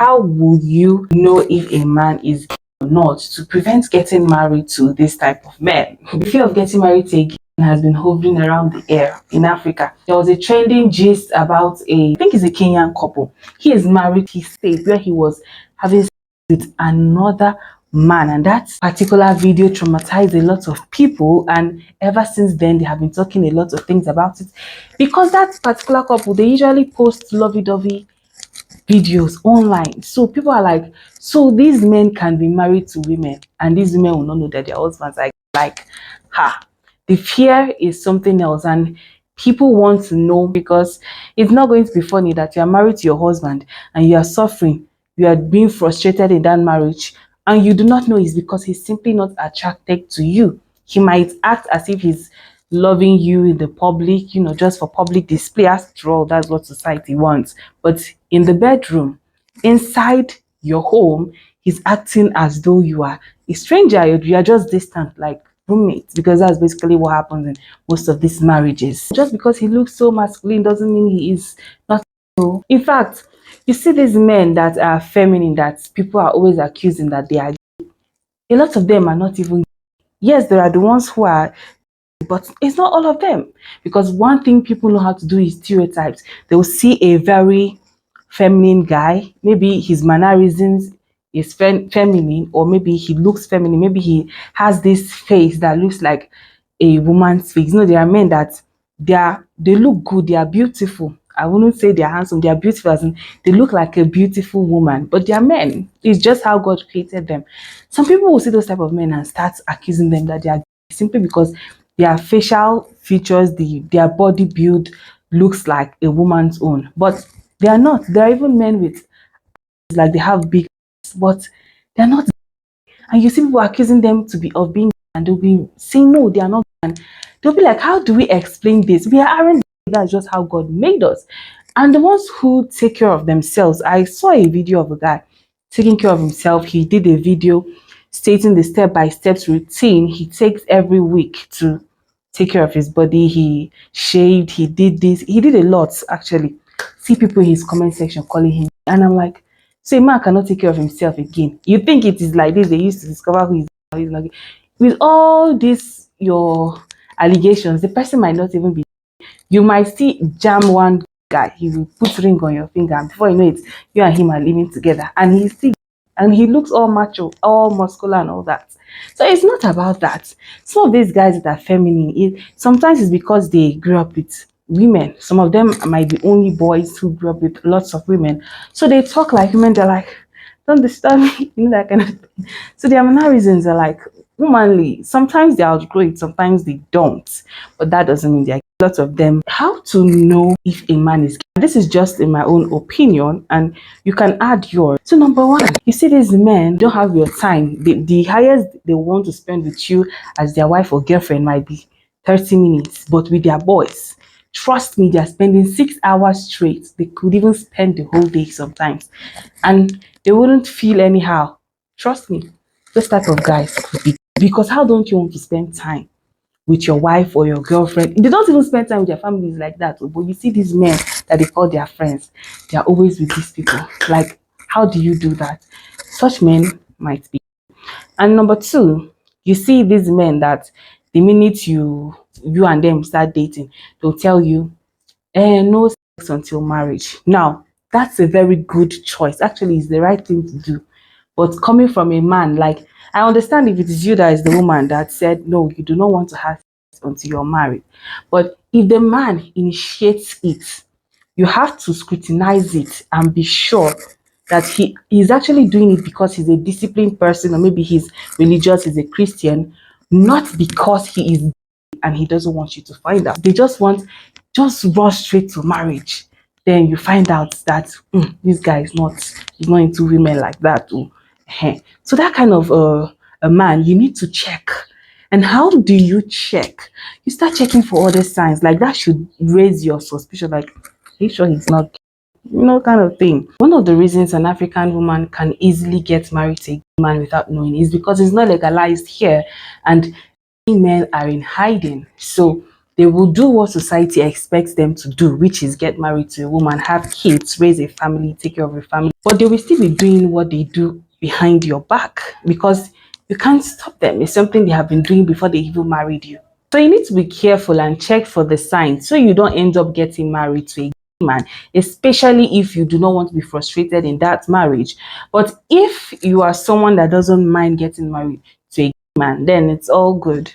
How will you know if a man is gay or not to prevent getting married to this type of men? The fear of getting married to a gay man has been hovering around the air in Africa. There was a trending gist about I think it's a Kenyan couple. He is married to his state where he was having sex with another man, and that particular video traumatized a lot of people, and ever since then they have been talking a lot of things about it because that particular couple, they usually post lovey-dovey videos online. So people are like, so these men can be married to women and these women will not know that their husbands are like, ha. The fear is something else, and people want to know because it's not going to be funny that you are married to your husband and you are suffering, you are being frustrated in that marriage, and you do not know it's because he's simply not attracted to you. He might act as if he's loving you in the public, just for public display. After all, that's what society wants. But in the bedroom, inside your home, he's acting as though you are a stranger. You are just distant, like roommates, because that's basically what happens in most of these marriages. Just because he looks so masculine doesn't mean he is not so. In fact, you see these men that are feminine that people are always accusing that they are gay. A lot of them are not even gay. Yes, there are the ones who are, but it's not all of them, because one thing people know how to do is stereotypes. They will see a very feminine guy, maybe his mannerisms is feminine, or maybe he looks feminine, maybe he has this face that looks like a woman's face. There are men that they look good, they are beautiful. I wouldn't say they're handsome, they are beautiful, as in they look like a beautiful woman, but they are men. It's just how God created them. Some people will see those type of men and start accusing them that they are gay simply because their facial features, their body build looks like a woman's own, but they are not. There are even men with, like, they have big, but they're not. And you see people accusing them of being, and they'll be saying no, they are not. And they'll be like, how do we explain this? We aren't. That's just how God made us. And the ones who take care of themselves, I saw a video of a guy taking care of himself. He did a video stating the step-by-step routine he takes every week to take care of his body. He shaved, he did this, he did a lot actually. See people in his comment section calling him, and I'm like, so a man cannot take care of himself again. You think it is like this? They used to discover who is not. With all this your allegations, the person might not even be. You might see jam one guy, he will put ring on your finger, and before you know it, you and him are living together, and he's still, and he looks all macho, all muscular, and all that. So it's not about that. Some of these guys that are feminine, sometimes it's because they grew up with women. Some of them might be only boys who grew up with lots of women, so they talk like women. They're like, don't disturb me, that kind of thing. So their mannerisms are like womanly. Sometimes they outgrow it, sometimes they don't, but that doesn't mean they're lots of them. How to know if a man is gay? This is just in my own opinion, and you can add yours. So number one, you see these men don't have your time. The highest they want to spend with you as their wife or girlfriend might be 30 minutes, but with their boys, trust me, they're spending 6 hours straight. They could even spend the whole day sometimes, and they wouldn't feel anyhow. Trust me, this type of guys could be, because how don't you want to spend time with your wife or your girlfriend? They don't even spend time with their families like that. But you see these men that they call their friends, they are always with these people. Like, how do you do that? Such men might be. And number two, you see these men that the minute you and them start dating, they'll tell you, no sex until marriage. Now, that's a very good choice. Actually, it's the right thing to do. But coming from a man, like, I understand if it is you that is the woman that said, no, you do not want to have sex until you're married. But if the man initiates it, you have to scrutinize it and be sure that he is actually doing it because he's a disciplined person, or maybe he's religious, he's a Christian, not because he is and he doesn't want you to find out. They just rush straight to marriage. Then you find out that this guy is he's not into women like that. Oh. So that kind of a man, you need to check. And how do you check? You start checking for other signs. Like, that should raise your suspicion. Like, are you sure he's not, kind of thing. One of the reasons an African woman can easily get married to a man without knowing is because it's not legalized here, and men are in hiding. So They will do what society expects them to do, which is get married to a woman, have kids, raise a family, take care of a family. But they will still be doing what they do behind your back because you can't stop them. It's something they have been doing before they even married you. So you need to be careful and check for the signs so you don't end up getting married to a man, especially if you do not want to be frustrated in that marriage. But if you are someone that doesn't mind getting married to a man, then it's all good,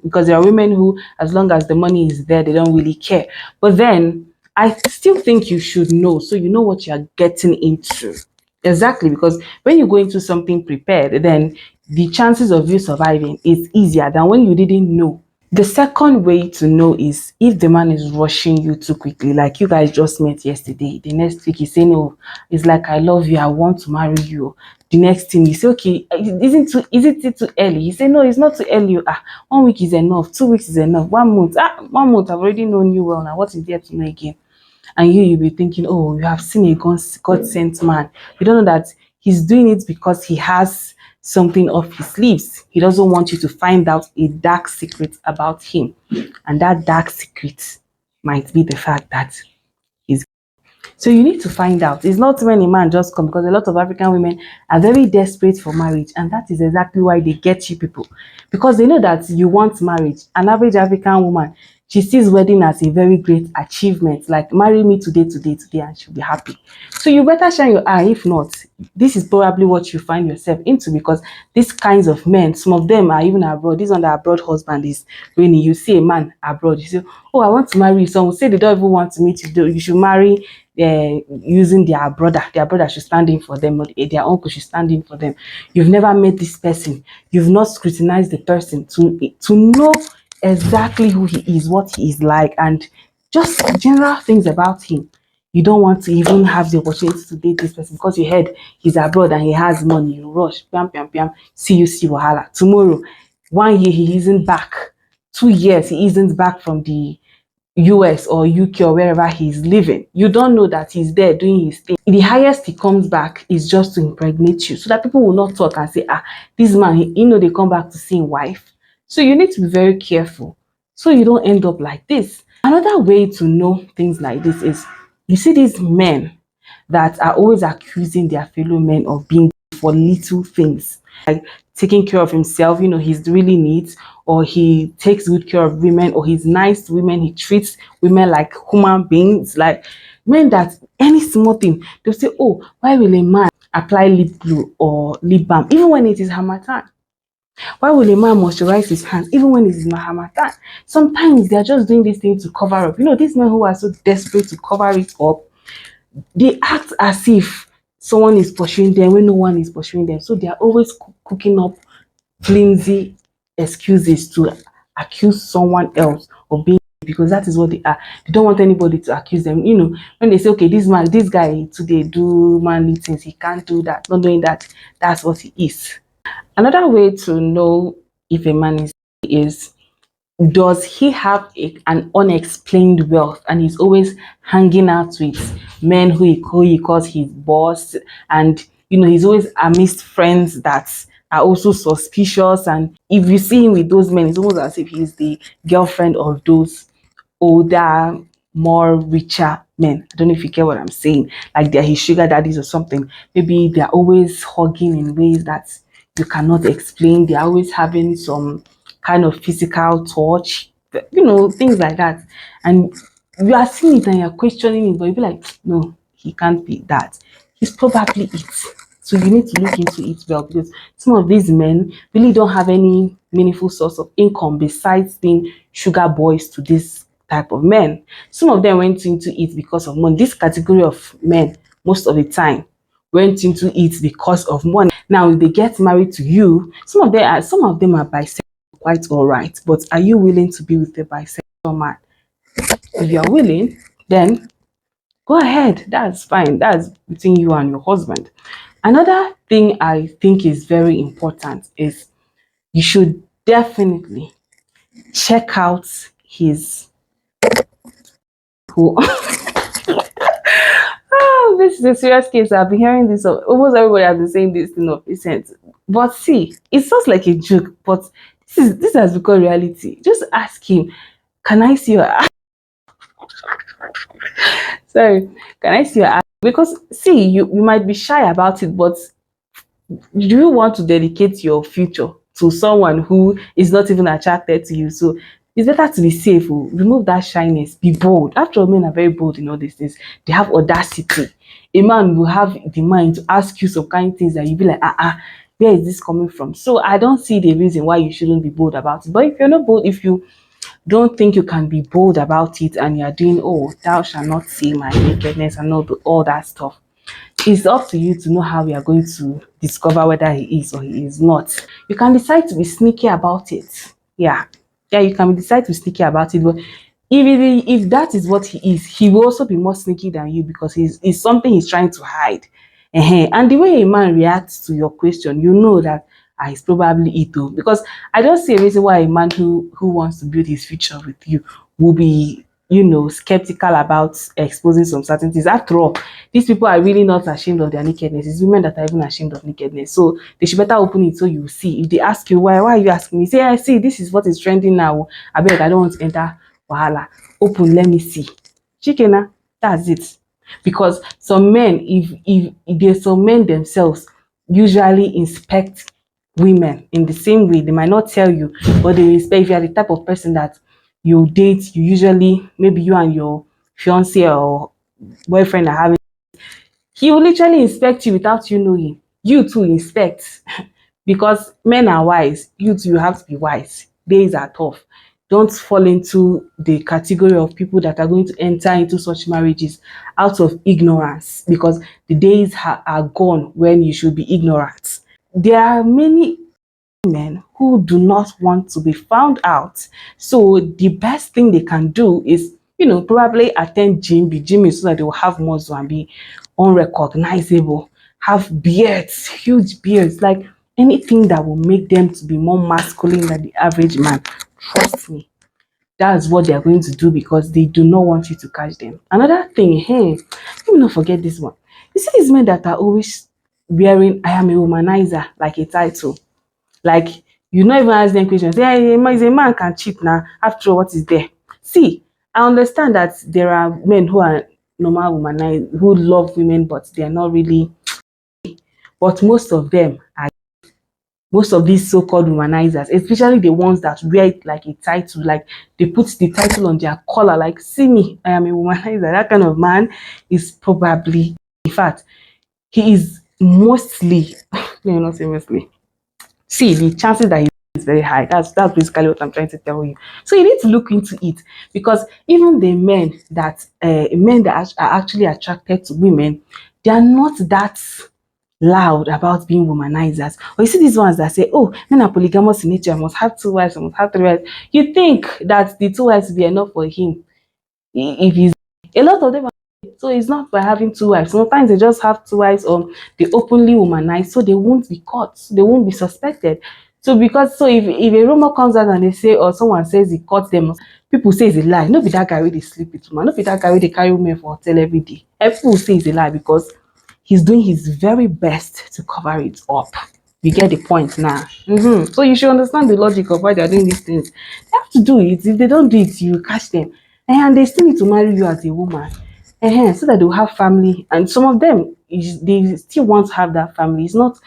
because there are women who, as long as the money is there, they don't really care. But then I still think you should know so you know what you're getting into. Exactly, because when you go into something prepared, then the chances of you surviving is easier than when you didn't know. The second way to know is if the man is rushing you too quickly, like you guys just met yesterday. The next week he's saying, "Oh, it's like I love you, I want to marry you." The next thing you say, "Okay, isn't it too early?" He say, "No, it's not too early. 1 week is enough, 2 weeks is enough, 1 month. 1 month, I've already known you well now. What is there to know again?" And you'll be thinking, oh, you have seen a God sent man. You don't know that he's doing it because he has something off his sleeves. He doesn't want you to find out a dark secret about him. And that dark secret might be the fact that he's. So you need to find out. It's not when a man just come, because a lot of African women are very desperate for marriage, and that is exactly why they get you people, because they know that you want marriage. An average African woman, she sees wedding as a very great achievement, like marry me today, today, today, and she'll be happy. So you better shine your eye. If not, this is probably what you find yourself into, because these kinds of men, some of them are even abroad. This one, the abroad husband is when you see a man abroad, you say, "Oh, I want to marry you." Some will say they don't even want to meet you. You should marry using their brother. Their brother should stand in for them, or their uncle should stand in for them. You've never met this person. You've not scrutinized the person to know exactly who he is, what he is like, and just general things about him. You don't want to even have the opportunity to date this person because you heard he's abroad and he has money. You rush, piam, piam, piam, see wahala. Tomorrow, 1 year he isn't back. 2 years he isn't back from the US or UK or wherever he's living. You don't know that he's there doing his thing. The highest he comes back is just to impregnate you, so that people will not talk and say, this man, they come back to see his wife. So you need to be very careful so you don't end up like this. Another way to know things like this is you see these men that are always accusing their fellow men of being for little things, like taking care of himself. He's really neat, or he takes good care of women, or he's nice to women, he treats women like human beings. Like men that any small thing, they'll say, "Oh, why will a man apply lip glue or lip balm even when it is harmattan? Why will a man moisturize his hands even when it is harmattan?" Sometimes they're just doing this thing to cover up. These men who are so desperate to cover it up, they act as if someone is pursuing them when no one is pursuing them. So they are always cooking up flimsy excuses to accuse someone else of being, because that is what they are. They don't want anybody to accuse them. When they say, "Okay, this guy today do manly things, he can't do that," not doing that, that's what he is. Another way to know if a man is does he have an unexplained wealth, and he's always hanging out with men who he calls his boss, and he's always amidst friends that are also suspicious. And if you see him with those men, it's almost as if he's the girlfriend of those older, more richer men. I don't know if you get what I'm saying. Like they're his sugar daddies or something. Maybe they're always hugging in ways that you cannot explain. They're always having some kind of physical touch, things like that. And you are seeing it and you're questioning it, but you'll be like, "No, he can't be that. He's probably it." So you need to look into it well, because some of these men really don't have any meaningful source of income besides being sugar boys to this type of men. Some of them went into it because of money. This category of men, most of the time, went into it because of money. Now, if they get married to you, some of them are bisexual, quite all right. But are you willing to be with a bisexual man? If you're willing, then go ahead. That's fine. That's between you and your husband. Another thing I think is very important is you should definitely check out his who. Oh, this is a serious case. I've been hearing this. Almost everybody has been saying this thing of recent. But see, it sounds like a joke, but this has become reality. Just ask him, Can I see your sorry? Can I see your ass? Because see, you might be shy about it, but do you want to dedicate your future to someone who is not even attracted to you? So it's better to be safe. Oh. Remove that shyness. Be bold. After all, men are very bold in all these things. They have audacity. A man will have the mind to ask you some kind of things that you be like, where is this coming from? So I don't see the reason why you shouldn't be bold about it. But if you're not bold, if you don't think you can be bold about it and you're doing, oh, thou shalt not see my nakedness and all that stuff, it's up to you to know how you are going to discover whether he is or he is not. You can decide to be sneaky about it. Yeah. Yeah, you can decide to be sneaky about it. But if that is what he is, he will also be more sneaky than you because it's something he's trying to hide. And the way a man reacts to your question, you know that it's probably it too. Because I don't see a reason why a man who wants to build his future with you will be, skeptical about exposing some certain things. After all, these people are really not ashamed of their nakedness. It's women that are even ashamed of nakedness. So they should better open it so you see. If they ask you why are you asking me? Say, I see this is what is trending now. I beg, I don't want to enter wahala. Open, let me see. Chikena, that's it. Because some men, if there's some men themselves usually inspect women in the same way. They might not tell you, but they inspect. If you are the type of person that you date, you usually, maybe you and your fiance or boyfriend are having, he will literally inspect you without you knowing. You too inspect because men are wise. You too, you have to be wise. Days are tough. Don't fall into the category of people that are going to enter into such marriages out of ignorance because the days are gone when you should be ignorant. There are many men who do not want to be found out. So the best thing they can do is, probably attend gym, be gym so that they will have muscle and be unrecognizable, have beards, huge beards, like anything that will make them to be more masculine than the average man. Trust me, that's what they are going to do because they do not want you to catch them. Another thing, hey, let me not forget this one. You see these men that are always wearing "I am a womanizer" like a title. Like, you not even ask them questions. Yeah, is a man can cheat now. After all, what is there? See, I understand that there are men who are normal women who love women, but they are not really. But most of these so-called womanizers, especially the ones that wear it like a title, like they put the title on their collar, like, see me, I am a womanizer. That kind of man is probably, in fact, he is mostly, no, not say mostly, see the chances that he is very high. That's basically what I'm trying to tell you. So you need to look into it because even the men that are actually attracted to women, they are not that loud about being womanizers. Or you see these ones that say, oh, men are polygamous in nature, I must have two wives, I must have three wives. You think that the two wives will be enough for him if he's a lot of them are, so it's not by having two wives. Sometimes they just have two wives or they openly womanize so they won't be caught, they won't be suspected. So because if a rumor comes out and they say or someone says he caught them, people say it's a lie. No be that guy wey dey sleep with woman, no be that guy wey dey carry women for hotel every day. People will say it's a lie because he's doing his very best to cover it up. You get the point now. So you should understand the logic of why they're doing these things. They have to do it. If they don't do it, you catch them. And they still need to marry you as a woman. So that they'll have family. And some of them, they still want to have that family. It's not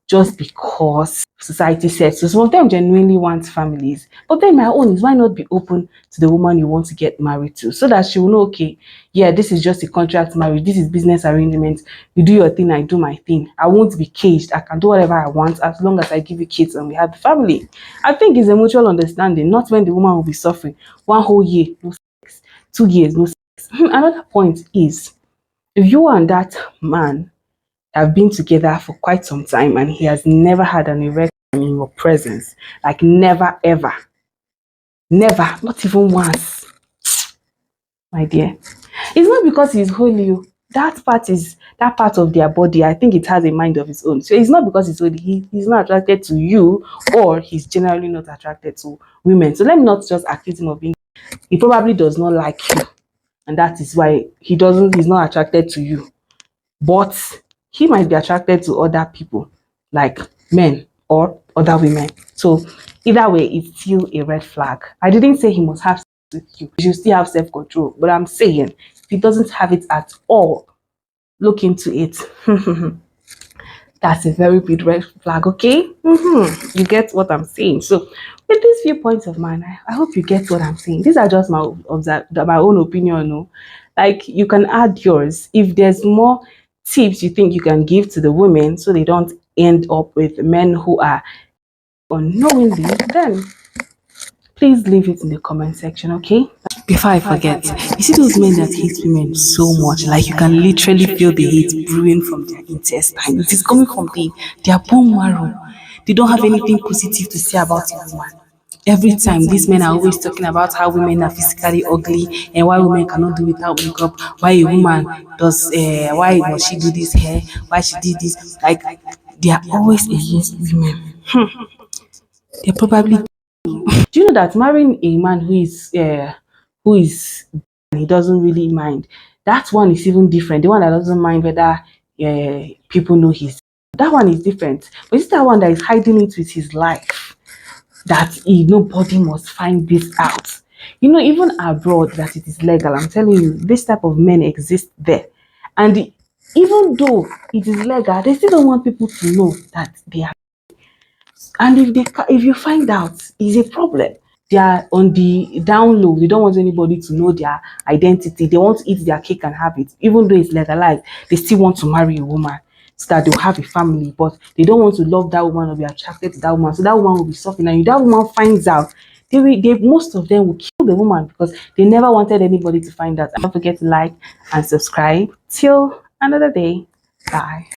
just because society says so. Some of them genuinely want families. But then my own is, why not be open to the woman you want to get married to so that she will know, okay, yeah, this is just a contract marriage. This is business arrangement. You do your thing, I do my thing. I won't be caged. I can do whatever I want as long as I give you kids and we have a family. I think it's a mutual understanding, not when the woman will be suffering 1 whole year, no sex, 2 years, no sex. Another point is, if you and that man have been together for quite some time and he has never had an erection in your presence, like never ever, never, not even once, my dear, it's not because he's holy. Oh. That part of their body, I think it has a mind of its own. So it's not because he's holy, he's not attracted to you, or he's generally not attracted to women. So let me not just accuse him of being, he probably does not like you, and that is why he's not attracted to you. But he might be attracted to other people, like men or other women. So either way, it's still a red flag. I didn't say he must have with you. You should still have self-control. But I'm saying, if he doesn't have it at all, look into it. That's a very big red flag, okay? You get what I'm saying. So, with these few points of mine, I hope you get what I'm saying. These are just my own opinion. No? Like, you can add yours. If there's more tips you think you can give to the women so they don't end up with men who are unknowingly, then please leave it in the comment section, okay? Before I forget, you see those men that hate women so much, like you can literally feel the hate brewing from their intestine. It is coming from their bone marrow. They don't have anything positive to say about a woman. Every time, these men are always talking about how women are physically ugly and why women cannot do without makeup, why a woman does, why must she do this hair, why she did this. Like, they are always against women. They're probably. Do you know that marrying a man who is and he doesn't really mind, that one is even different. The one that doesn't mind whether people know he's, that one is different. But it's that one that is hiding it with his life, that nobody must find this out. Even abroad, that it is legal. I'm telling you, this type of men exist there, and even though it is legal, they still don't want people to know that they are. And if you find out, it's a problem. They are on the down low. They don't want anybody to know their identity. They want to eat their cake and have it. Even though it's legalized, they still want to marry a woman so that they'll have a family. But they don't want to love that woman or be attracted to that woman. So that woman will be suffering. And if that woman finds out, most of them will kill the woman because they never wanted anybody to find out. Don't forget to like and subscribe. Till another day. Bye.